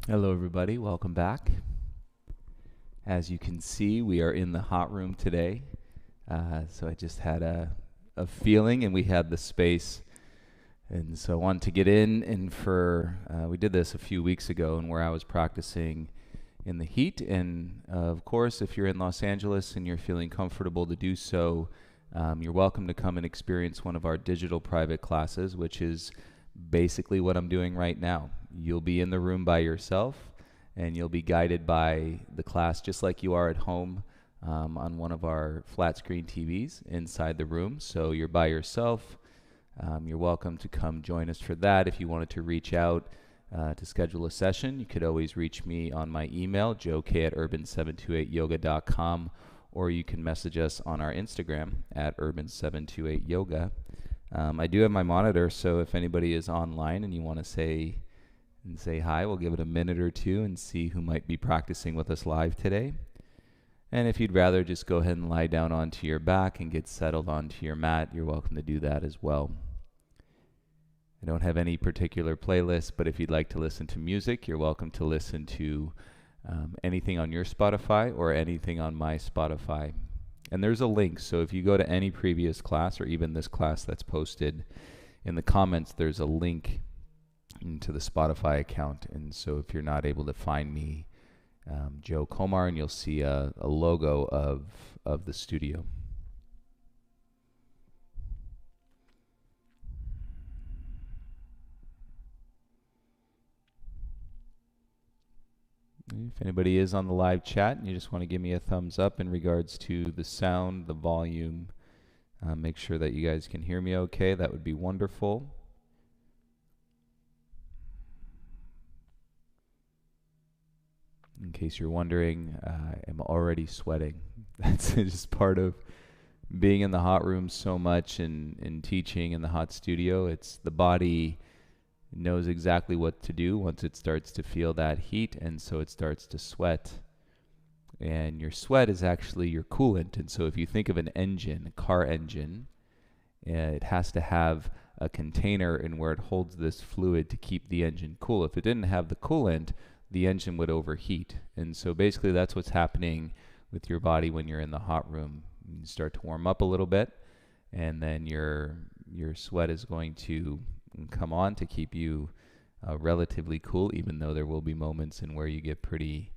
Hello, everybody. Welcome back. As you can see, we are in the hot room today. So I just had a feeling, and we had the space. And so I wanted to get in, and we did this a few weeks ago, and where I was practicing in the heat. And of course, if you're in Los Angeles and you're feeling comfortable to do so, you're welcome to come and experience one of our digital private classes, which is basically what I'm doing right now. You'll be in the room by yourself, and you'll be guided by the class just like you are at home on one of our flat screen TVs inside the room. So you're by yourself. You're welcome to come join us for that. If you wanted to reach out to schedule a session, you could always reach me on my email, joek@urban728yoga.com, or you can message us on our Instagram at urban728yoga. I do have my monitor, so if anybody is online and you want to say hi, we'll give it a minute or two and see who might be practicing with us live today. And if you'd rather just go ahead and lie down onto your back and get settled onto your mat, you're welcome to do that as well. I don't have any particular playlist, but if you'd like to listen to music, you're welcome to listen to anything on your Spotify or anything on my Spotify. And there's a link, so if you go to any previous class or even this class that's posted in the comments, there's a link into the Spotify account. And so if you're not able to find me, Joe Komar, and you'll see a logo of the studio. If anybody is on the live chat and you just want to give me a thumbs up in regards to the sound, the volume, make sure that you guys can hear me okay. That would be wonderful. In case you're wondering, I'm already sweating. That's just part of being in the hot room so much and teaching in the hot studio. It's the body knows exactly what to do once it starts to feel that heat, and so it starts to sweat. And your sweat is actually your coolant. And so if you think of an engine, a car engine, it has to have a container in where it holds this fluid to keep the engine cool. If it didn't have the coolant, the engine would overheat. And so basically that's what's happening with your body when you're in the hot room. You start to warm up a little bit, and then your sweat is going to come on to keep you relatively cool, even though there will be moments in where you get pretty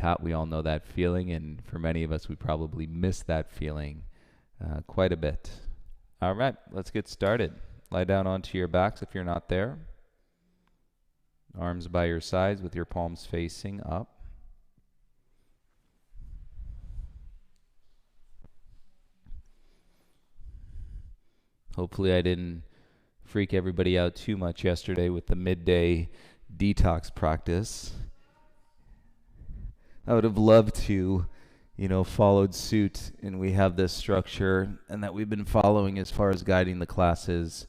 hot. We all know that feeling, and for many of us, we probably miss that feeling quite a bit. All right, let's get started. Lie down onto your backs if you're not there. Arms by your sides with your palms facing up. Hopefully I didn't freak everybody out too much yesterday with the midday detox practice. I would have loved to, followed suit, and we have this structure and that we've been following as far as guiding the classes.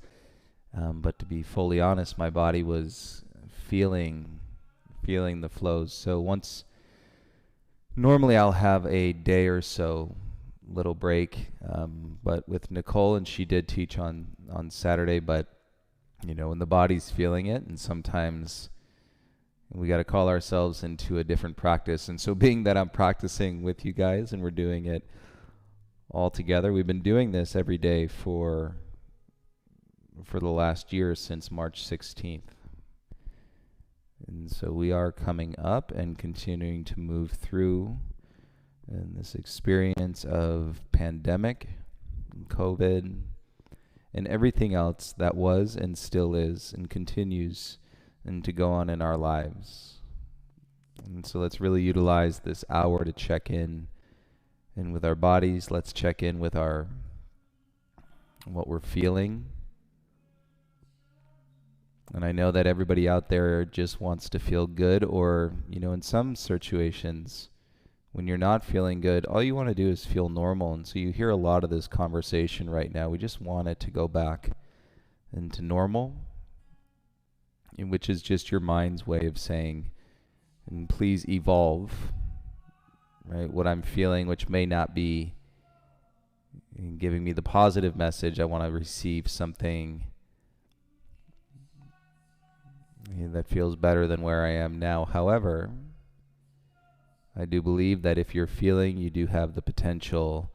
But to be fully honest, my body was feeling the flows. So normally I'll have a day or so little break, but with Nicole, and she did teach on Saturday, but when the body's feeling it, and sometimes we got to call ourselves into a different practice. And so being that I'm practicing with you guys and we're doing it all together, we've been doing this every day for the last year, since March 16th. And so we are coming up and continuing to move through in this experience of pandemic, and COVID, and everything else that was and still is and continues and to go on in our lives. And so let's really utilize this hour to check in and with our bodies. Let's check in with what we're feeling. And I know that everybody out there just wants to feel good, or, in some situations, when you're not feeling good, all you want to do is feel normal. And so you hear a lot of this conversation right now. We just want it to go back into normal, which is just your mind's way of saying, and please evolve, right? What I'm feeling, which may not be giving me the positive message. I want to receive something That feels better than where I am now. However, I do believe that if you're feeling, you do have the potential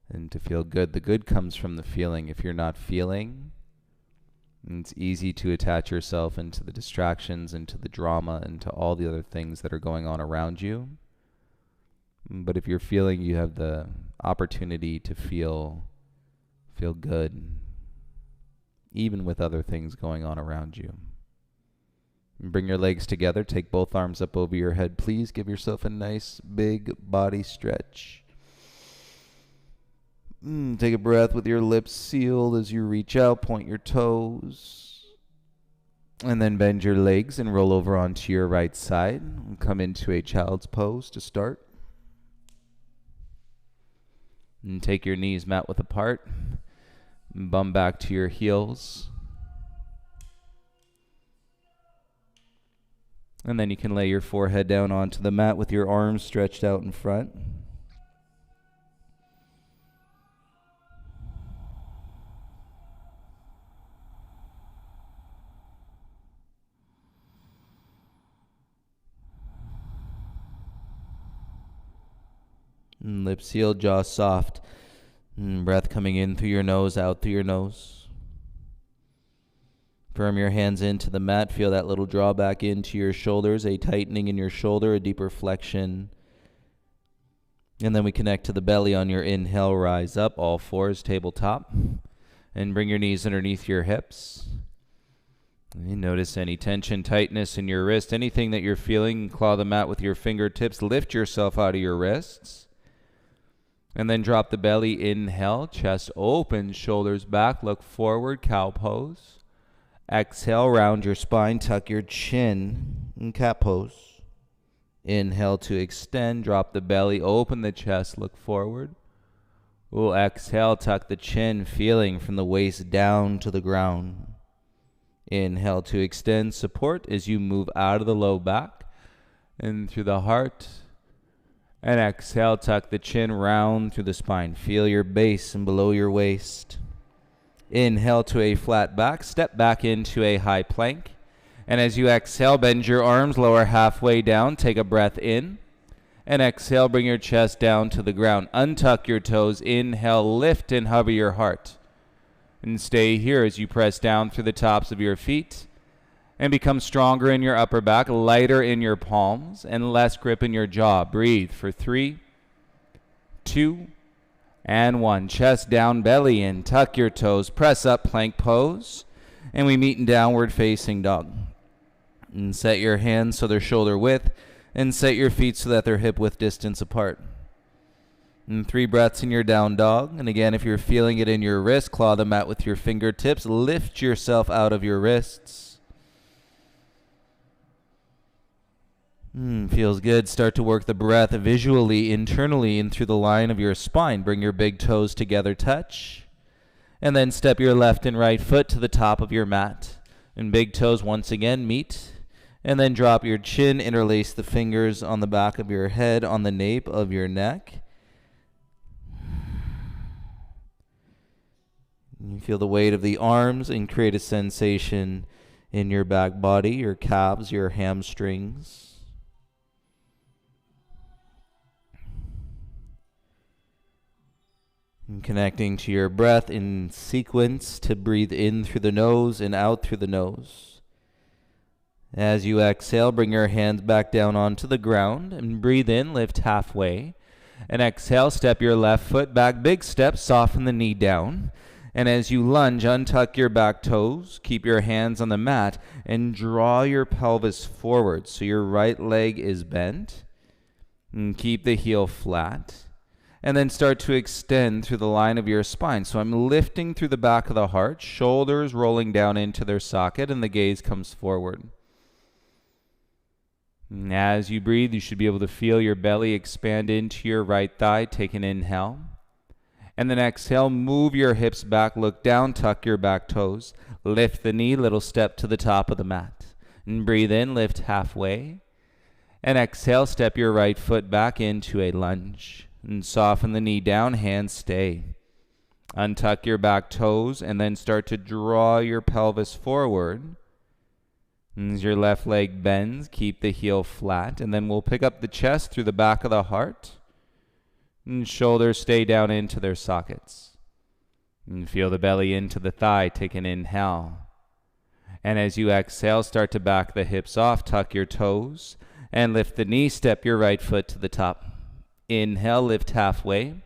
and to feel good. The good comes from the feeling. If you're not feeling, it's easy to attach yourself into the distractions, into the drama, into all the other things that are going on around you. But if you're feeling, you have the opportunity to feel good, even with other things going on around you. Bring your legs together. Take both arms up over your head. Please give yourself a nice big body stretch. Take a breath with your lips sealed as you reach out. Point your toes. And then bend your legs and roll over onto your right side. Come into a child's pose to start. And take your knees mat width apart. Bum back to your heels. And then you can lay your forehead down onto the mat with your arms stretched out in front. And lips sealed, jaw soft. And breath coming in through your nose, out through your nose. Firm your hands into the mat. Feel that little draw back into your shoulders, a tightening in your shoulder, a deeper flexion. And then we connect to the belly on your inhale. Rise up, all fours, tabletop. And bring your knees underneath your hips. And notice any tension, tightness in your wrist, anything that you're feeling. Claw the mat with your fingertips. Lift yourself out of your wrists. And then drop the belly. Inhale, chest open, shoulders back, look forward, cow pose. Exhale, round your spine, tuck your chin in cat pose. Inhale to extend, drop the belly, open the chest, look forward. We'll exhale, tuck the chin, feeling from the waist down to the ground. Inhale to extend, support as you move out of the low back and through the heart. And exhale, tuck the chin round through the spine. Feel your base and below your waist. Inhale to a flat back. Step back into a high plank. And as you exhale, bend your arms, lower halfway down. Take a breath in. And exhale, bring your chest down to the ground. Untuck your toes. Inhale, lift and hover your heart. And stay here as you press down through the tops of your feet. And become stronger in your upper back, lighter in your palms, and less grip in your jaw. Breathe for 3, 2, and 1. Chest down, belly in. Tuck your toes. Press up, plank pose. And we meet in downward facing dog. And set your hands so they're shoulder width. And set your feet so that they're hip width distance apart. And 3 breaths in your down dog. And again, if you're feeling it in your wrist, claw the mat with your fingertips. Lift yourself out of your wrists. Feels good. Start to work the breath visually, internally, in through the line of your spine. Bring your big toes together, touch. And then step your left and right foot to the top of your mat. And big toes once again meet. And then drop your chin, interlace the fingers on the back of your head, on the nape of your neck. You feel the weight of the arms and create a sensation in your back body, your calves, your hamstrings. And connecting to your breath in sequence to breathe in through the nose and out through the nose. As you exhale, bring your hands back down onto the ground and breathe in, lift halfway. And exhale, step your left foot back, big step, soften the knee down. And as you lunge, untuck your back toes, keep your hands on the mat, and draw your pelvis forward so your right leg is bent. And keep the heel flat. And then start to extend through the line of your spine. So I'm lifting through the back of the heart, shoulders rolling down into their socket, and the gaze comes forward. And as you breathe, you should be able to feel your belly expand into your right thigh. Take an inhale. And then exhale, move your hips back, look down, tuck your back toes. Lift the knee, little step to the top of the mat. And breathe in, lift halfway. And exhale, step your right foot back into a lunge. And soften the knee down, hands stay. Untuck your back toes and then start to draw your pelvis forward. As your left leg bends, keep the heel flat, and then we'll pick up the chest through the back of the heart, and shoulders stay down into their sockets. And feel the belly into the thigh. Take an inhale. And as you exhale, start to back the hips off, tuck your toes, and lift the knee, step your right foot to the top. Inhale, lift halfway.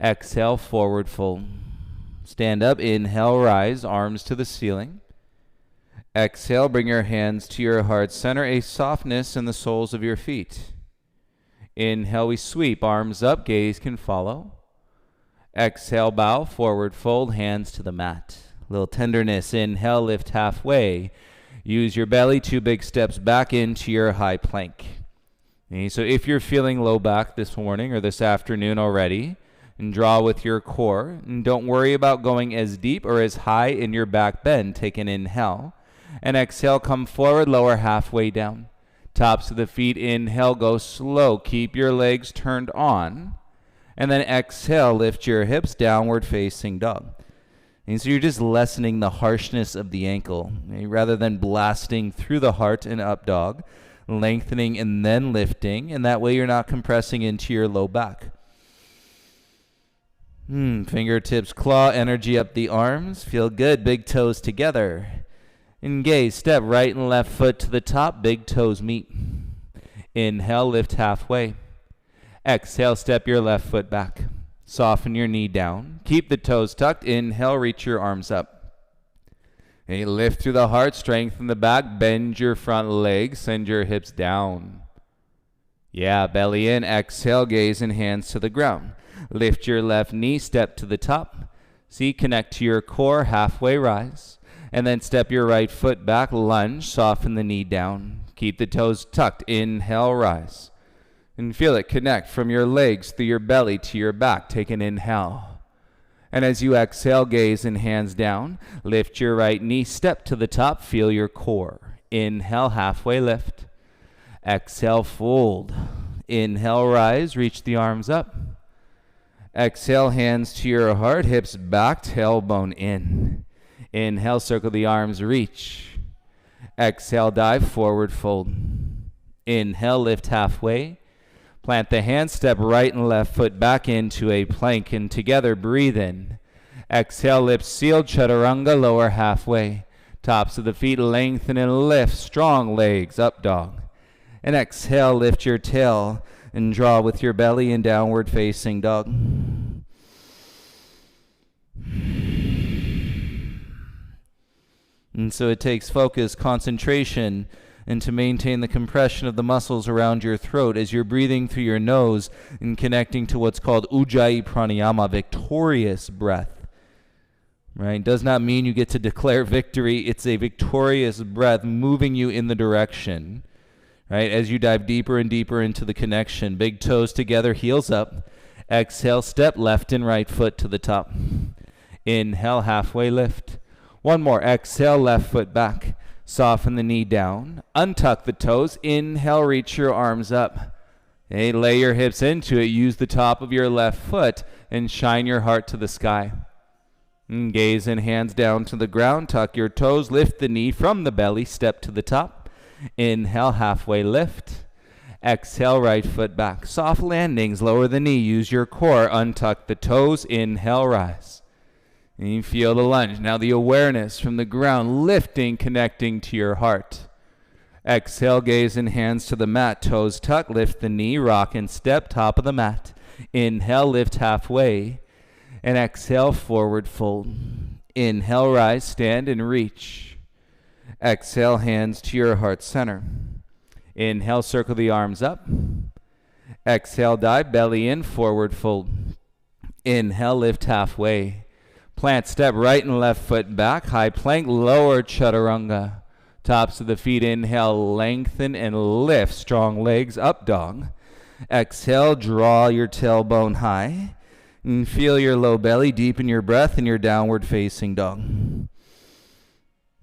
Exhale, forward fold. Stand up, inhale, rise, arms to the ceiling. Exhale, bring your hands to your heart center, a softness in the soles of your feet. Inhale, we sweep, arms up, gaze can follow. Exhale, bow, forward fold, hands to the mat. Little tenderness, inhale, lift halfway. Use your belly, 2 big steps back into your high plank. Okay, so if you're feeling low back this morning or this afternoon already, and draw with your core, and don't worry about going as deep or as high in your back bend. Take an inhale. And exhale, come forward, lower halfway down. Tops of the feet, inhale, go slow. Keep your legs turned on. And then exhale, lift your hips, downward facing dog. And so you're just lessening the harshness of the ankle. Okay? Rather than blasting through the heart and up dog, lengthening and then lifting. And that way you're not compressing into your low back. Fingertips claw energy up the arms. Feel good. Big toes together. Engage, step right and left foot to the top, big toes meet. Inhale, lift halfway. Exhale, step your left foot back. Soften your knee down. Keep the toes tucked. Inhale, reach your arms up. And you lift through the heart, strengthen the back, bend your front leg, send your hips down. Yeah, belly in, exhale, gaze and hands to the ground. Lift your left knee, step to the top. See, connect to your core, halfway rise. And then step your right foot back, lunge, soften the knee down. Keep the toes tucked, inhale, rise. And feel it connect from your legs through your belly to your back. Take an inhale. And as you exhale, gaze and hands down. Lift your right knee, step to the top, feel your core. Inhale, halfway lift. Exhale, fold. Inhale, rise, reach the arms up. Exhale, hands to your heart, hips back, tailbone in. Inhale, circle the arms, reach. Exhale, dive, forward fold. Inhale, lift halfway. Plant the hands, step right and left foot back into a plank, and together breathe in. Exhale, lips sealed, chaturanga, lower halfway. Tops of the feet lengthen and lift, strong legs, up dog. And exhale, lift your tail and draw with your belly in downward facing dog. And so it takes focus, concentration, and to maintain the compression of the muscles around your throat as you're breathing through your nose and connecting to what's called Ujjayi Pranayama, victorious breath. Right? Does not mean you get to declare victory. It's a victorious breath moving you in the direction. Right? As you dive deeper and deeper into the connection. Big toes together, heels up. Exhale, step left and right foot to the top. Inhale, halfway lift. One more. Exhale, left foot back. Soften the knee down. Untuck the toes. Inhale, reach your arms up. Okay, lay your hips into it. Use the top of your left foot and shine your heart to the sky. And gaze and hands down to the ground. Tuck your toes. Lift the knee from the belly. Step to the top. Inhale, halfway lift. Exhale, right foot back. Soft landings. Lower the knee. Use your core. Untuck the toes. Inhale, rise. And you feel the lunge. Now the awareness from the ground, lifting, connecting to your heart. Exhale, gaze and hands to the mat. Toes tuck, lift the knee, rock and step, top of the mat. Inhale, lift halfway. And exhale, forward fold. Inhale, rise, stand and reach. Exhale, hands to your heart center. Inhale, circle the arms up. Exhale, dive, belly in, forward fold. Inhale, lift halfway. Plant, step right and left foot back. High plank, lower chaturanga. Tops of the feet, inhale, lengthen and lift. Strong legs, up dog. Exhale, draw your tailbone high. And feel your low belly, deepen your breath in your downward facing dog.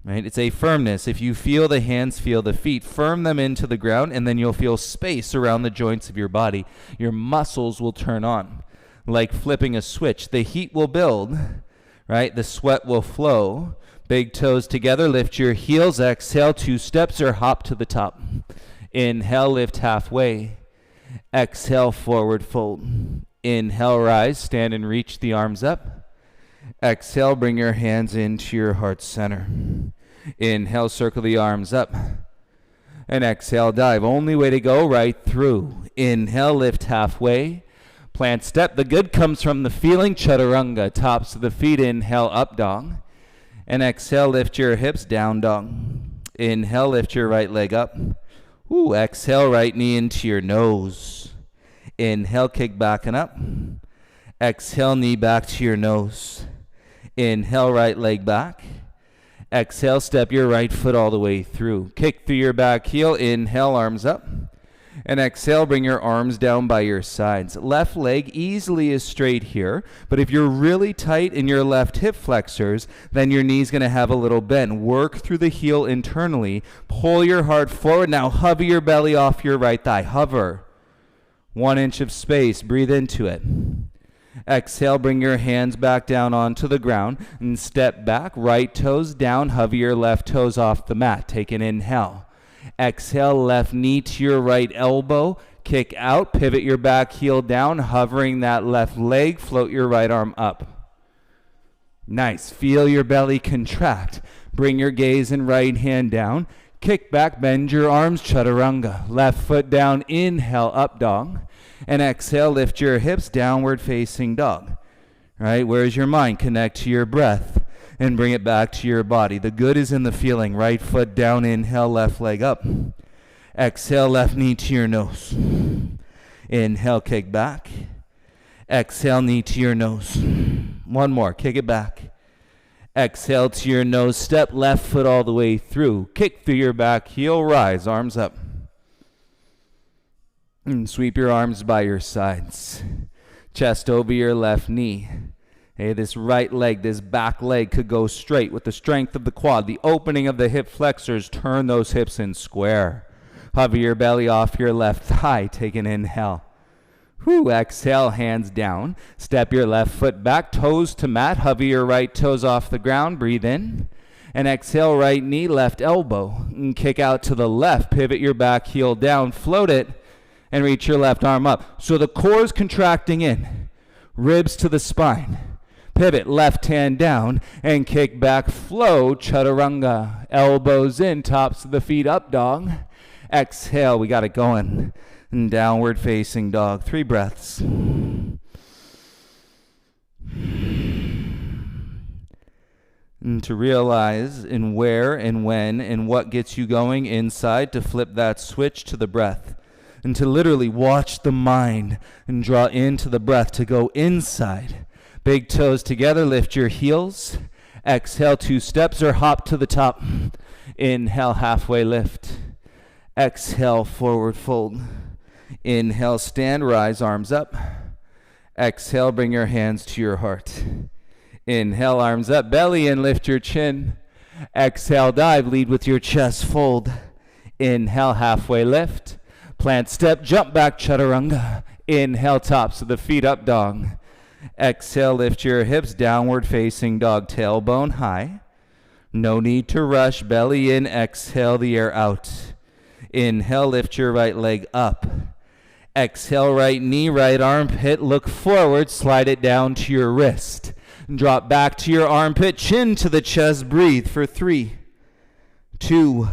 Right? It's a firmness. If you feel the hands, feel the feet. Firm them into the ground, and then you'll feel space around the joints of your body. Your muscles will turn on. Like flipping a switch. The heat will build. Right? The sweat will flow Big toes together, lift your heels. Exhale, 2 steps or hop to the top. Inhale, lift halfway. Exhale, forward fold. Inhale, rise, stand and reach the arms up. Exhale, bring your hands into your heart center. Inhale, circle the arms up. And exhale, dive. Only way to go, right through. Inhale, lift halfway. Plant step. The good comes from the feeling. Chaturanga, tops of the feet. Inhale, up dog. And exhale, lift your hips, down dog. Inhale, lift your right leg up. Ooh, exhale, right knee into your nose. Inhale, kick back and up. Exhale, knee back to your nose. Inhale, right leg back. Exhale, step your right foot all the way through. Kick through your back heel. Inhale, arms up. And exhale, bring your arms down by your sides. Left leg easily is straight here, but if you're really tight in your left hip flexors, then your knee's going to have a little bend. Work through the heel internally. Pull your heart forward. Now hover your belly off your right thigh. Hover. 1 inch of space. Breathe into it. Exhale, bring your hands back down onto the ground and step back. Right toes down. Hover your left toes off the mat. Take an inhale. Exhale, left knee to your right elbow. Kick out. Pivot your back heel down. Hovering that left leg. Float your right arm up. Nice. Feel your belly contract. Bring your gaze and right hand down. Kick back. Bend your arms. Chaturanga. Left foot down. Inhale, up dog. And exhale, lift your hips. Downward facing dog. Right? Where's your mind? Connect to your breath. And bring it back to your body. The good is in the feeling. Right foot down, inhale, left leg up. Exhale, left knee to your nose. Inhale, kick back. Exhale, knee to your nose. One more, kick it back. Exhale to your nose, step left foot all the way through. Kick through your back heel, rise, arms up. And sweep your arms by your sides. Chest over your left knee. Hey, this right leg, this back leg could go straight with the strength of the quad, the opening of the hip flexors. Turn those hips in square. Hover your belly off your left thigh. Take an inhale. Whew, exhale, hands down. Step your left foot back, toes to mat. Hover your right toes off the ground. Breathe in. And exhale, right knee, left elbow. And kick out to the left. Pivot your back heel down. Float it. And reach your left arm up. So the core is contracting in. Ribs to the spine. Pivot, left hand down, and kick back, flow, chaturanga. Elbows in, tops of the feet up, dog. Exhale, we got it going. And downward facing dog. 3 breaths. And to realize in where and when and what gets you going inside, to flip that switch to the breath. And to literally watch the mind and draw into the breath to go inside. Big toes together, lift your heels. Exhale, 2 steps or hop to the top. Inhale, halfway lift. Exhale, forward fold. Inhale, stand, rise, arms up. Exhale, bring your hands to your heart. Inhale, arms up, belly in, lift your chin. Exhale, dive, lead with your chest, fold. Inhale, halfway lift. Plant step, jump back, chaturanga. Inhale, tops of the feet up, dog. Exhale, lift your hips, downward facing dog, tailbone high. No need to rush, belly in, exhale the air out. Inhale, lift your right leg up. Exhale, right knee, right armpit, look forward, slide it down to your wrist. Drop back to your armpit, chin to the chest, breathe for 3, 2,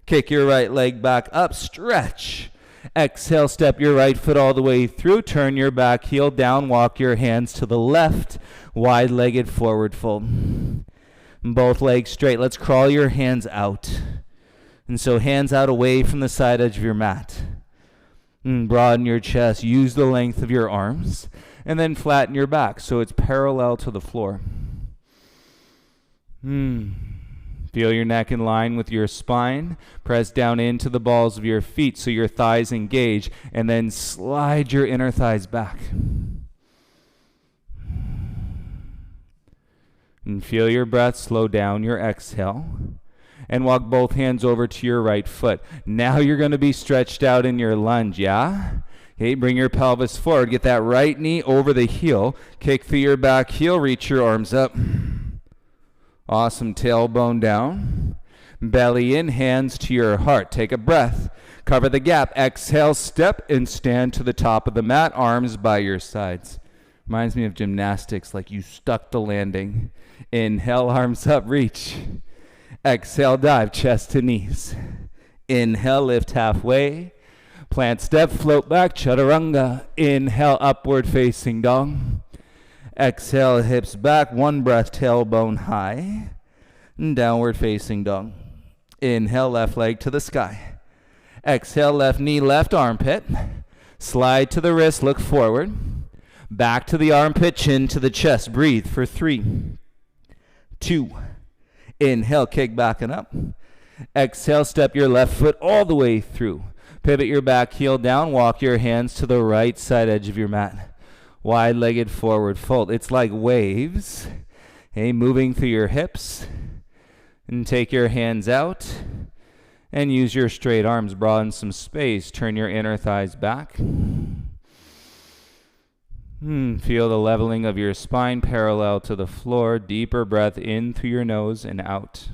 kick your right leg back up, stretch. Exhale, step your right foot all the way through. Turn your back heel down. Walk your hands to the left. Wide-legged forward fold. Both legs straight. Let's crawl your hands out. And so hands out away from the side edge of your mat. And broaden your chest. Use the length of your arms. And then flatten your back so it's parallel to the floor. Feel your neck in line with your spine. Press down into the balls of your feet so your thighs engage, and then slide your inner thighs back. And feel your breath slow down your exhale. And walk both hands over to your right foot. Now you're going to be stretched out in your lunge, yeah? Okay, bring your pelvis forward. Get that right knee over the heel. Kick through your back heel. Reach your arms up. Awesome. Tailbone down. Belly in, hands to your heart. Take a breath. Cover the gap. Exhale, step and stand to the top of the mat, arms by your sides. Reminds me of gymnastics, like you stuck the landing. Inhale, arms up, reach. Exhale, dive, chest to knees. Inhale, lift halfway. Plant step, float back, chaturanga. Inhale, upward facing dog. Exhale, hips back, one breath, tailbone high. Downward facing dog. Inhale, left leg to the sky. Exhale, left knee, left armpit. Slide to the wrist, look forward. Back to the armpit, chin to the chest. Breathe for 3, 2. Inhale, kick back and up. Exhale, step your left foot all the way through. Pivot your back heel down. Walk your hands to the right side edge of your mat. Wide-legged forward fold. It's like waves. Okay, moving through your hips. And take your hands out. And use your straight arms. Broaden some space. Turn your inner thighs back. Feel the leveling of your spine parallel to the floor. Deeper breath in through your nose and out.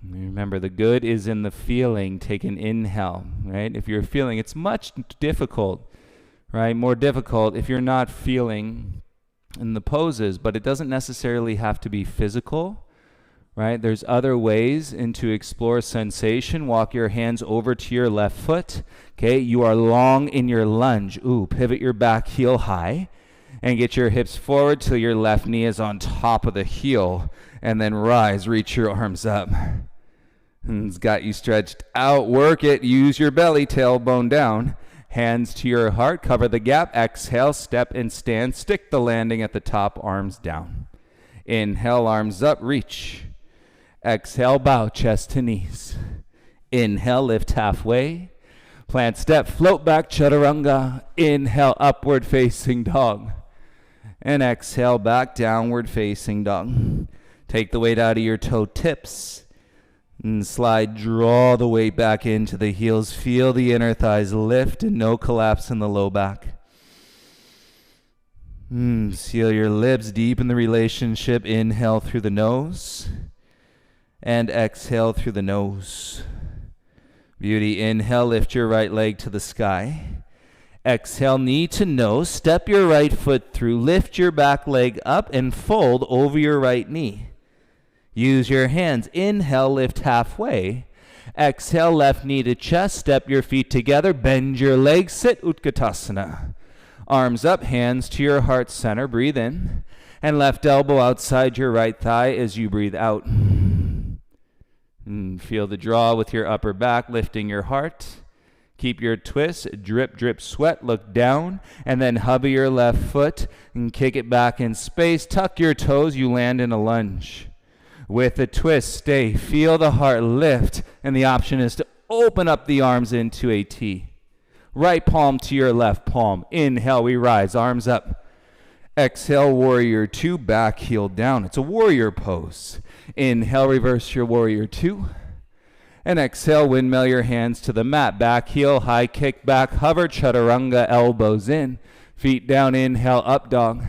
Remember, the good is in the feeling. Take an inhale, right? If you're feeling, it's much difficult, right? More difficult if you're not feeling in the poses, but it doesn't necessarily have to be physical, right? There's other ways to explore sensation. Walk your hands over to your left foot. Okay, you are long in your lunge. Pivot your back heel high and get your hips forward till your left knee is on top of the heel, and then rise, reach your arms up. And it's got you stretched out. Work it. Use your belly, tailbone down. Hands to your heart. Cover the gap. Exhale, step and stand. Stick the landing at the top, arms down. Inhale, arms up, reach. Exhale, bow, chest to knees. Inhale, lift halfway. Plant step, float back, chaturanga. Inhale, upward facing dog. And exhale, back, downward facing dog. Take the weight out of your toe tips. And slide, draw the weight back into the heels. Feel the inner thighs lift and no collapse in the low back. Seal your lips, deepen the relationship. Inhale through the nose. And exhale through the nose. Beauty. Inhale, lift your right leg to the sky. Exhale, knee to nose. Step your right foot through. Lift your back leg up and fold over your right knee. Use your hands. Inhale, lift halfway. Exhale, left knee to chest. Step your feet together. Bend your legs. Sit Utkatasana. Arms up, hands to your heart center. Breathe in. And left elbow outside your right thigh as you breathe out. Feel the draw with your upper back, lifting your heart. Keep your twist. Drip, drip, sweat. Look down. And then hover your left foot and kick it back in space. Tuck your toes. You land in a lunge. With a twist, stay. Feel the heart lift. And the option is to open up the arms into a T. Right palm to your left palm. Inhale, we rise. Arms up. Exhale, warrior 2. Back heel down. It's a warrior pose. Inhale, reverse your warrior 2. And exhale, windmill your hands to the mat. Back heel, high kick back. Hover, chaturanga, elbows in. Feet down, inhale, up dog.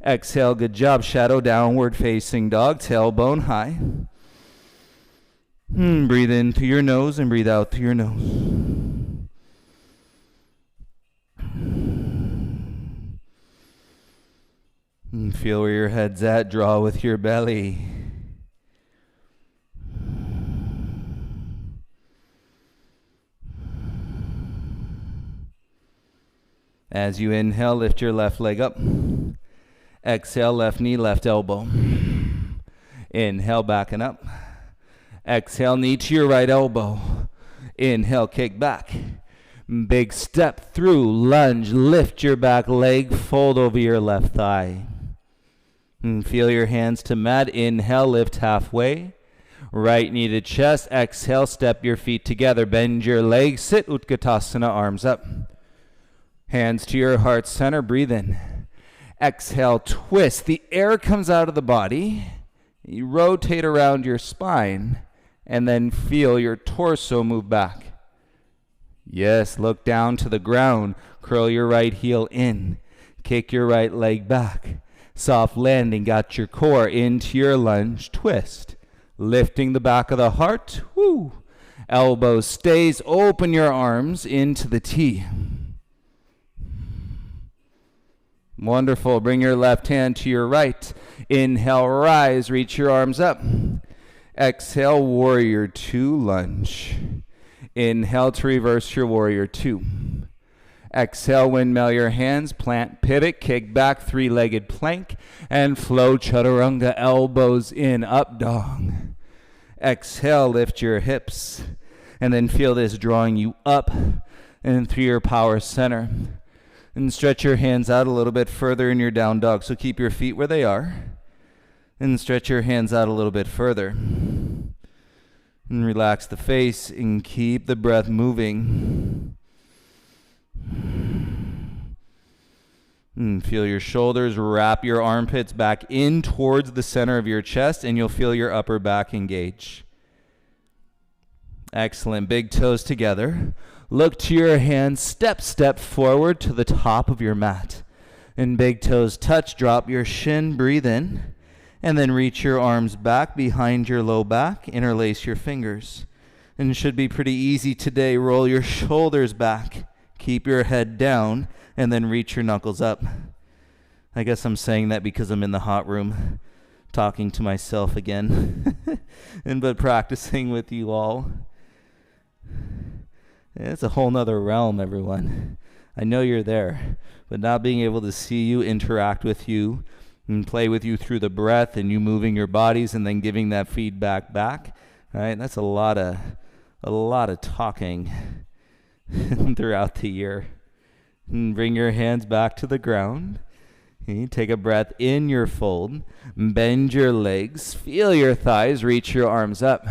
Exhale, good job. Shadow downward facing dog. Tailbone high. Breathe in through your nose and breathe out through your nose. Feel where your head's at. Draw with your belly. As you inhale, lift your left leg up. Exhale, left knee, left elbow. Inhale, back and up. Exhale, knee to your right elbow. Inhale, kick back. Big step through, lunge, lift your back leg, fold over your left thigh. Feel your hands to mat. Inhale, lift halfway. Right knee to chest. Exhale, step your feet together. Bend your legs. Sit Utkatasana, arms up. Hands to your heart center. Breathe in. Exhale, twist. The air comes out of the body. You rotate around your spine. And then feel your torso move back. Yes, look down to the ground. Curl your right heel in. Kick your right leg back. Soft landing, got your core into your lunge twist. Lifting the back of the heart. Woo. Elbows stays, open your arms into the T. Wonderful. Bring your left hand to your right. Inhale, rise, reach your arms up. Exhale, warrior two, lunge. Inhale to reverse your warrior two. Exhale, windmill your hands, plant, pivot, kick back, three-legged plank, and flow chaturanga, elbows in, up dog. Exhale, lift your hips, and then feel this drawing you up and through your power center. And stretch your hands out a little bit further in your down dog. So keep your feet where they are, and stretch your hands out a little bit further. And relax the face, and keep the breath moving. And feel your shoulders, wrap your armpits back in towards the center of your chest, and you'll feel your upper back engage. Excellent. Big toes together. Look to your hands, step forward to the top of your mat. And big toes touch, drop your shin, breathe in, and then reach your arms back behind your low back, interlace your fingers. And it should be pretty easy today. Roll your shoulders back. Keep your head down, and then reach your knuckles up. I guess I'm saying that because I'm in the hot room, talking to myself again, but practicing with you all. It's a whole nother realm, everyone. I know you're there, but not being able to see you, interact with you, and play with you through the breath, and you moving your bodies, and then giving that feedback back. Right? That's a lot of talking throughout the year. And bring your hands back to the ground. Okay, take a breath in your fold. Bend your legs. Feel your thighs. Reach your arms up.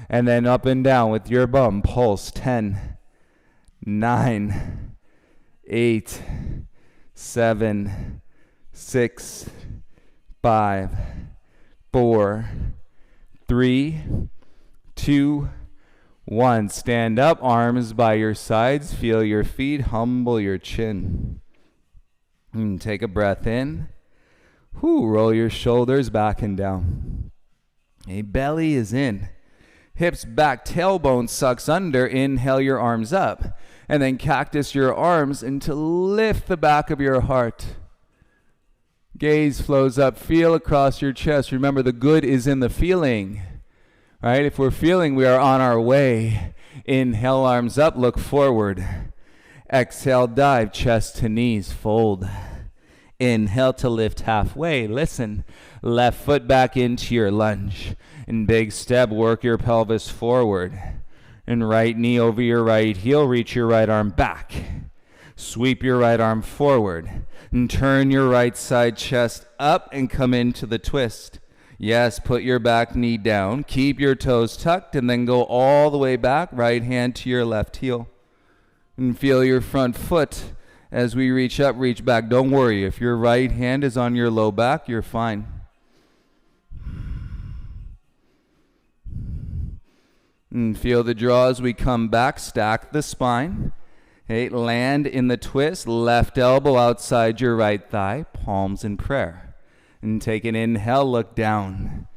And then up and down with your bum. Pulse. 10, 9, 8, 7, 6, 5, 4, 3, 2, 1. Stand up, arms by your sides. Feel your feet. Humble your chin. And take a breath in. Roll your shoulders back and down. Belly is in. Hips back, tailbone sucks under. Inhale your arms up. And then cactus your arms and to lift the back of your heart. Gaze flows up. Feel across your chest. Remember, the good is in the feeling. Right? If we're feeling, we are on our way. Inhale, arms up, look forward. Exhale, dive, chest to knees, fold. Inhale to lift halfway. Listen, left foot back into your lunge. And big step, work your pelvis forward. And right knee over your right heel, reach your right arm back. Sweep your right arm forward. And turn your right side chest up and come into the twist. Yes, put your back knee down. Keep your toes tucked and then go all the way back. Right hand to your left heel. And feel your front foot as we reach up, reach back. Don't worry. If your right hand is on your low back, you're fine. And feel the draw as we come back. Stack the spine. Okay, land in the twist. Left elbow outside your right thigh. Palms in prayer. And take an inhale, look down.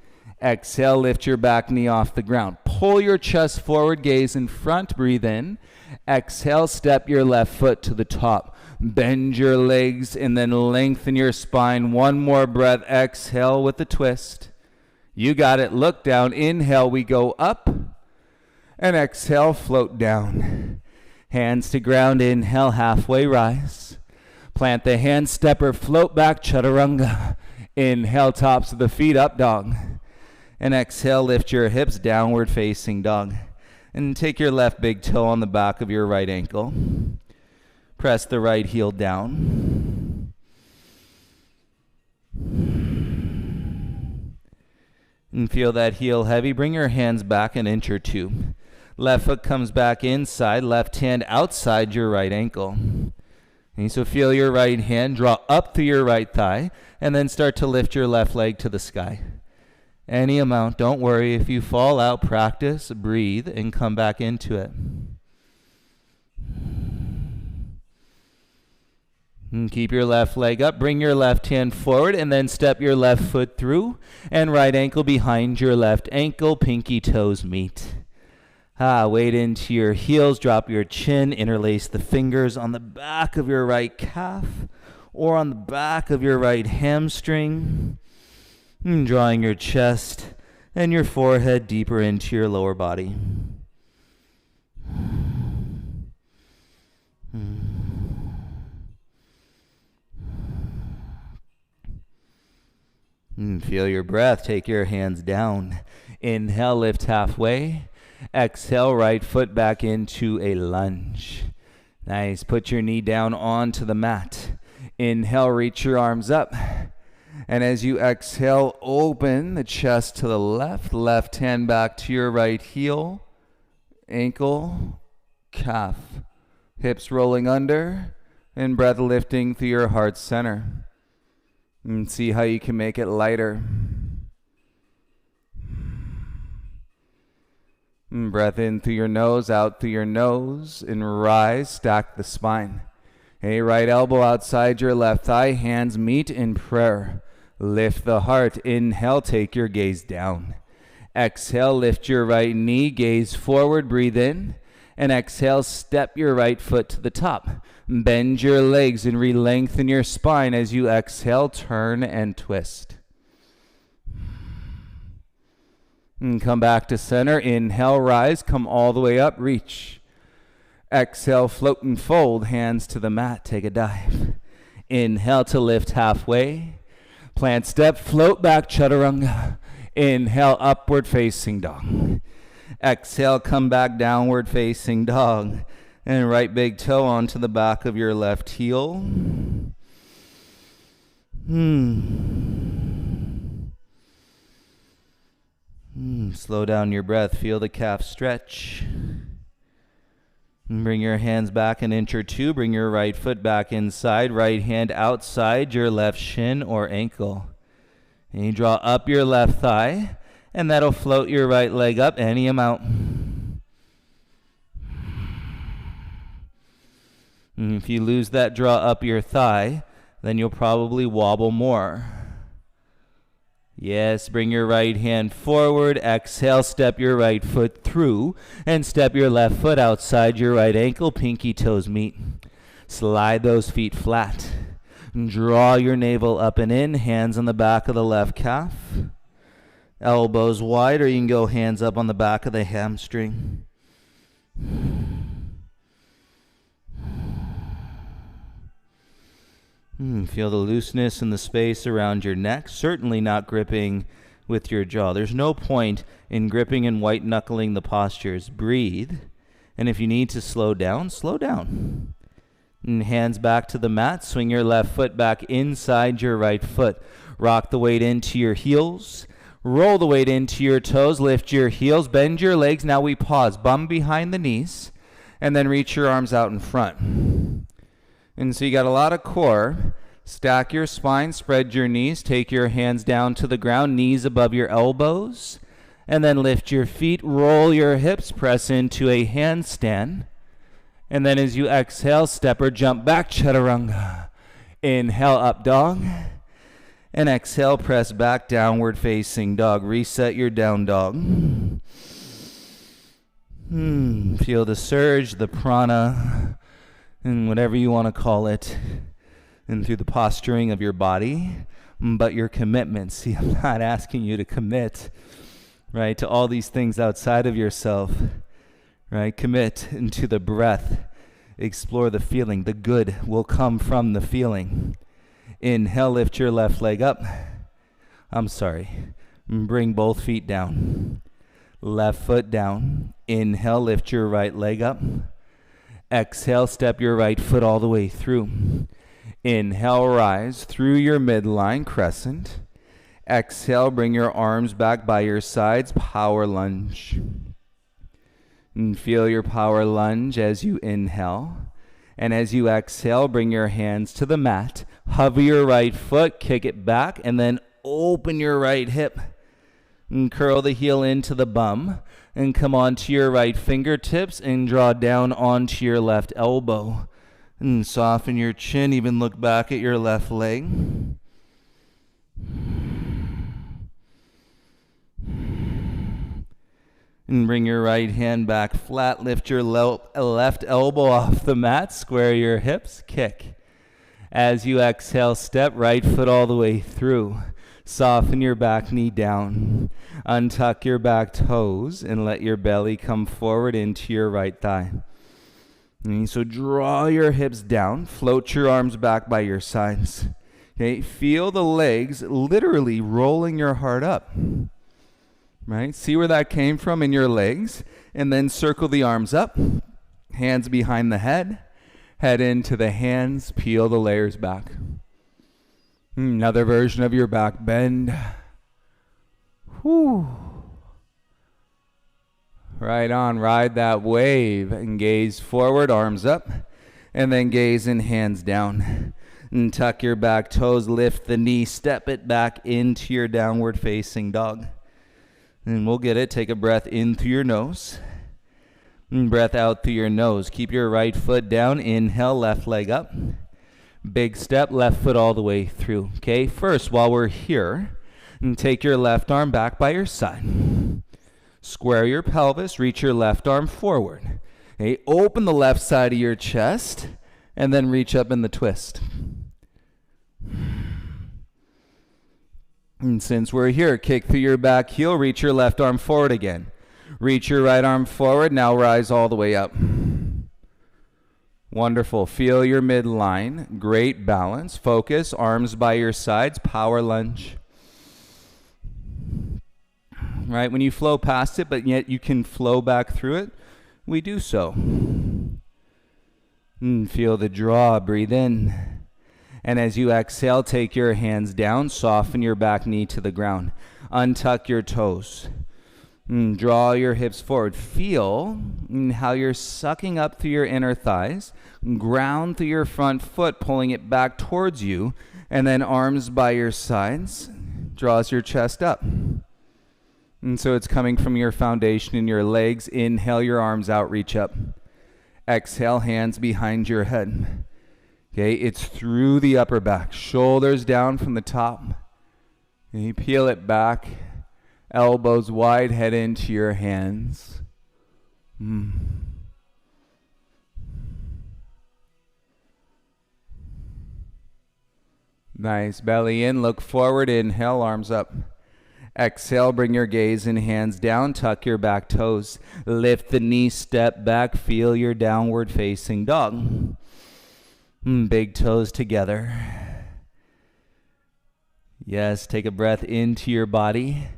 Exhale, lift your back knee off the ground. Pull your chest forward, gaze in front, breathe in. Exhale, step your left foot to the top. Bend your legs and then lengthen your spine. One more breath, exhale with the twist. You got it, look down. Inhale, we go up. And exhale, float down. Hands to ground, inhale, halfway rise. Plant the hand, stepper, float back, chaturanga. Inhale, tops of the feet, up dog. And exhale, lift your hips, downward facing dog. And take your left big toe on the back of your right ankle. Press the right heel down. And feel that heel heavy. Bring your hands back an inch or two. Left foot comes back inside, left hand outside your right ankle. And so feel your right hand draw up through your right thigh, and then start to lift your left leg to the sky. Any amount, don't worry. If you fall out, practice, breathe, and come back into it. And keep your left leg up, bring your left hand forward, and then step your left foot through, and right ankle behind your left ankle, pinky toes meet. Weight into your heels, drop your chin, interlace the fingers on the back of your right calf, or on the back of your right hamstring, and drawing your chest and your forehead deeper into your lower body. Feel your breath. Take your hands down. Inhale, lift halfway. Exhale, right foot back into a lunge. Nice. Put your knee down onto the mat. Inhale, reach your arms up. And as you exhale, open the chest to the left hand back to your right heel, ankle, calf, hips rolling under, and breath lifting through your heart center. And see how you can make it lighter. And breath in through your nose, out through your nose, and rise, stack the spine. Hey, right elbow outside your left thigh, hands meet in prayer. Lift the heart. Inhale, take your gaze down. Exhale, lift your right knee, gaze forward, breathe in. And exhale, step your right foot to the top. Bend your legs and re-lengthen your spine as you exhale, turn and twist. And come back to center. Inhale, rise, come all the way up, reach. Exhale, float and fold, hands to the mat, take a dive. Inhale to lift halfway. Plant step, float back, chaturanga. Inhale, upward facing dog. Exhale, come back, downward facing dog. And right big toe onto the back of your left heel. Slow down your breath. Feel the calf stretch. Bring your hands back an inch or two. Bring your right foot back inside. Right hand outside your left shin or ankle. And you draw up your left thigh. And that'll float your right leg up any amount. And if you lose that draw up your thigh, then you'll probably wobble more. Yes, bring your right hand forward. Exhale, step your right foot through and step your left foot outside your right ankle. Pinky toes meet. Slide those feet flat. Draw your navel up and in. Hands on the back of the left calf. Elbows wide, or you can go hands up on the back of the hamstring. Feel the looseness in the space around your neck. Certainly not gripping with your jaw. There's no point in gripping and white knuckling the postures. Breathe. And if you need to slow down, slow down. And hands back to the mat. Swing your left foot back inside your right foot. Rock the weight into your heels. Roll the weight into your toes. Lift your heels. Bend your legs. Now we pause. Bum behind the knees. And then reach your arms out in front. And so you got a lot of core. Stack your spine, spread your knees, take your hands down to the ground, knees above your elbows, and then lift your feet, roll your hips, press into a handstand. And then as you exhale, step or jump back, chaturanga. Inhale, up dog. And exhale, press back, downward facing dog. Reset your down dog. Feel the surge, the prana, and whatever you want to call it, and through the posturing of your body, but your commitment. See, I'm not asking you to commit, right, to all these things outside of yourself, right? Commit into the breath. Explore the feeling. The good will come from the feeling. Inhale, lift your left leg up. Bring both feet down. Left foot down. Inhale, lift your right leg up. Exhale, step your right foot all the way through. Inhale, rise through your midline crescent. Exhale, bring your arms back by your sides, power lunge. And feel your power lunge as you inhale. And as you exhale, bring your hands to the mat. Hover your right foot, kick it back, and then open your right hip. And curl the heel into the bum. And come onto your right fingertips and draw down onto your left elbow. And soften your chin, even look back at your left leg. And bring your right hand back flat. Lift your left elbow off the mat. Square your hips. Kick. As you exhale, step right foot all the way through. Soften your back knee down. Untuck your back toes and let your belly come forward into your right thigh. And so draw your hips down. Float your arms back by your sides. Okay, feel the legs literally rolling your heart up. Right? See where that came from in your legs. And then circle the arms up. Hands behind the head. Head into the hands. Peel the layers back. Another version of your back bend. Whew. Right on. Ride that wave. And gaze forward. Arms up. And then gaze and hands down. And tuck your back toes. Lift the knee. Step it back into your downward facing dog. And we'll get it. Take a breath in through your nose. And breath out through your nose. Keep your right foot down. Inhale, left leg up. Big step, left foot all the way through. Okay, first, while we're here, and take your left arm back by your side. Square your pelvis. Reach your left arm forward. Okay, open the left side of your chest. And then reach up in the twist. And since we're here, kick through your back heel, reach your left arm forward again. Reach your right arm forward, now rise all the way up. Wonderful. Feel your midline. Great balance. Focus. Arms by your sides. Power lunge. Right? When you flow past it, but yet you can flow back through it, we do so. Feel the draw. Breathe in. And as you exhale, take your hands down. Soften your back knee to the ground. Untuck your toes. Draw your hips forward. Feel how you're sucking up through your inner thighs. Ground through your front foot, pulling it back towards you. And then arms by your sides. Draws your chest up. And so it's coming from your foundation in your legs. Inhale, your arms out, reach up. Exhale, hands behind your head. Okay, it's through the upper back. Shoulders down from the top. And you peel it back. Elbows wide, head into your hands. Nice. Belly in, look forward. Inhale, arms up. Exhale, bring your gaze and hands down. Tuck your back toes. Lift the knee, step back. Feel your downward facing dog. Big toes together. Yes, take a breath into your body.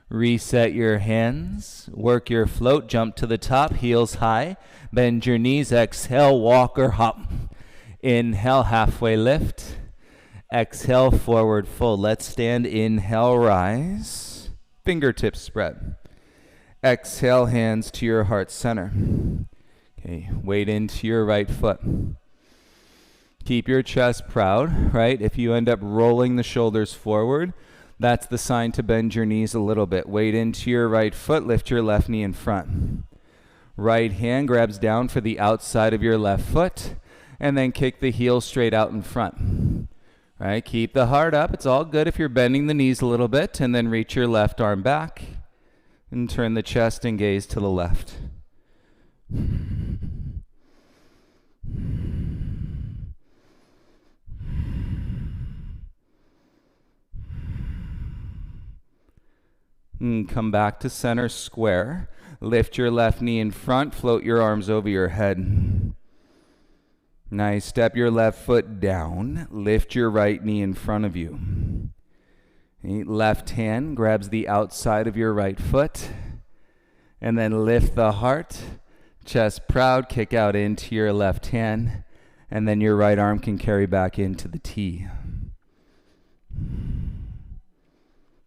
Reset your hands. Work your float. Jump to the top. Heels high. Bend your knees. Exhale, walk or hop. Inhale, halfway lift. Exhale, forward fold. Let's stand. Inhale, rise. Fingertips spread. Exhale, hands to your heart center. Okay, weight into your right foot. Keep your chest proud, right? If you end up rolling the shoulders forward, that's the sign to bend your knees a little bit. Weight into your right foot, lift your left knee in front. Right hand grabs down for the outside of your left foot, and then kick the heel straight out in front. Right? Keep the heart up. It's all good if you're bending the knees a little bit, and then reach your left arm back, and turn the chest and gaze to the left. Come back to center square. Lift your left knee in front. Float your arms over your head. Nice. Step your left foot down. Lift your right knee in front of you. Left hand grabs the outside of your right foot. And then lift the heart. Chest proud. Kick out into your left hand. And then your right arm can carry back into the T.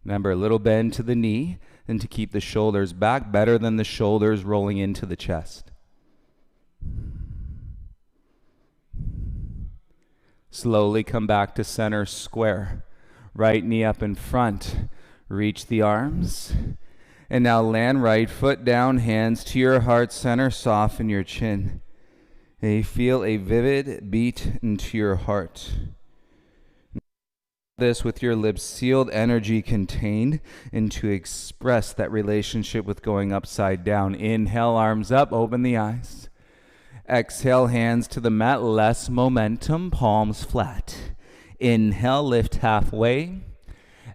Remember, a little bend to the knee and to keep the shoulders back, better than the shoulders rolling into the chest. Slowly come back to center square. Right knee up in front. Reach the arms. And now land right foot down, hands to your heart center, soften your chin. Feel a vivid beat into your heart. This with your lips sealed, energy contained, and to express that relationship with going upside down. Inhale, arms up, open the eyes. Exhale, hands to the mat, less momentum, palms flat. Inhale, lift halfway.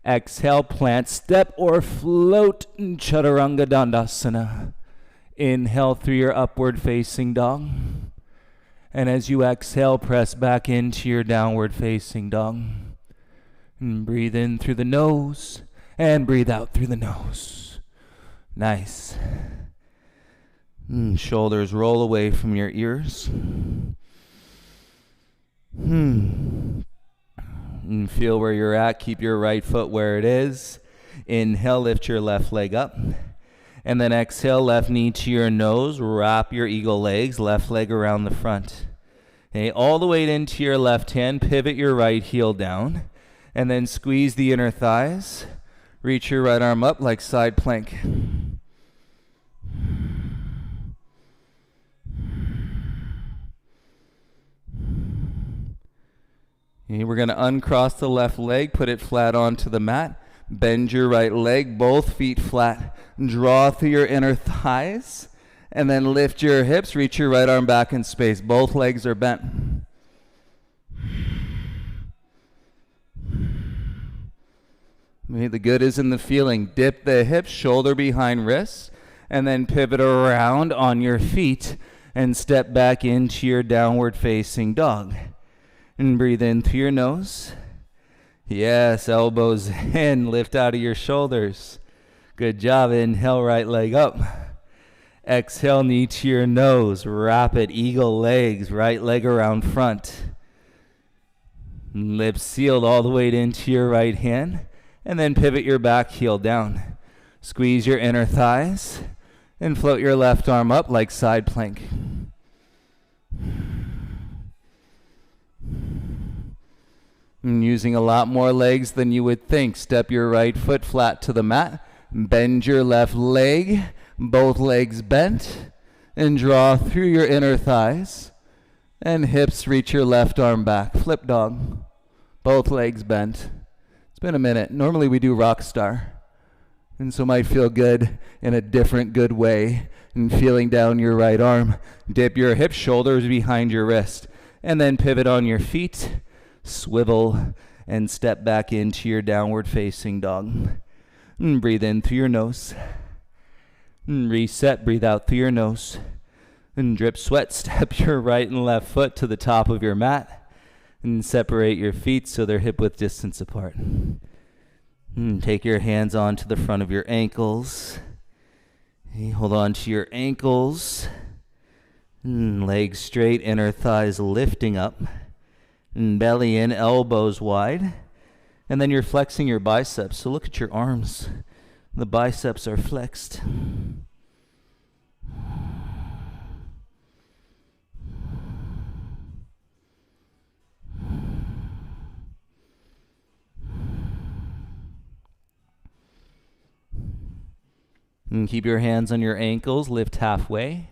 Exhale, plant, step, or float, Chaturanga Dandasana. Inhale through your upward facing dog. And as you exhale, press back into your downward facing dog. And breathe in through the nose and breathe out through the nose. Nice. Shoulders roll away from your ears. And feel where you're at. Keep your right foot where it is. Inhale, lift your left leg up. And then exhale, left knee to your nose. Wrap your eagle legs, left leg around the front. Okay, all the way into your left hand. Pivot your right heel down. And then squeeze the inner thighs. Reach your right arm up like side plank. Okay, we're going to uncross the left leg, put it flat onto the mat. Bend your right leg, both feet flat. Draw through your inner thighs. And then lift your hips, reach your right arm back in space. Both legs are bent. The good is in the feeling. Dip the hips, shoulder behind wrists, and then pivot around on your feet and step back into your downward facing dog. And breathe in through your nose. Yes, elbows in, lift out of your shoulders. Good job. Inhale, right leg up. Exhale, knee to your nose. Rapid eagle legs, right leg around front. Lips sealed all the way into your right hand. And then pivot your back heel down. Squeeze your inner thighs and float your left arm up like side plank. And using a lot more legs than you would think. Step your right foot flat to the mat. Bend your left leg, both legs bent, and draw through your inner thighs. And hips reach your left arm back. Flip dog. Both legs bent. Been a minute. Normally we do rock star, and so might feel good in a different good way. And feeling down your right arm, dip your hips, shoulders behind your wrist, and then pivot on your feet, swivel, and step back into your downward facing dog. And breathe in through your nose. And reset, breathe out through your nose. And drip sweat, step your right and left foot to the top of your mat. And separate your feet so they're hip-width distance apart. Take your hands onto the front of your ankles. Hold on to your ankles. Legs straight, inner thighs lifting up. Belly in, elbows wide. And then you're flexing your biceps. So look at your arms. The biceps are flexed. And keep your hands on your ankles, lift halfway,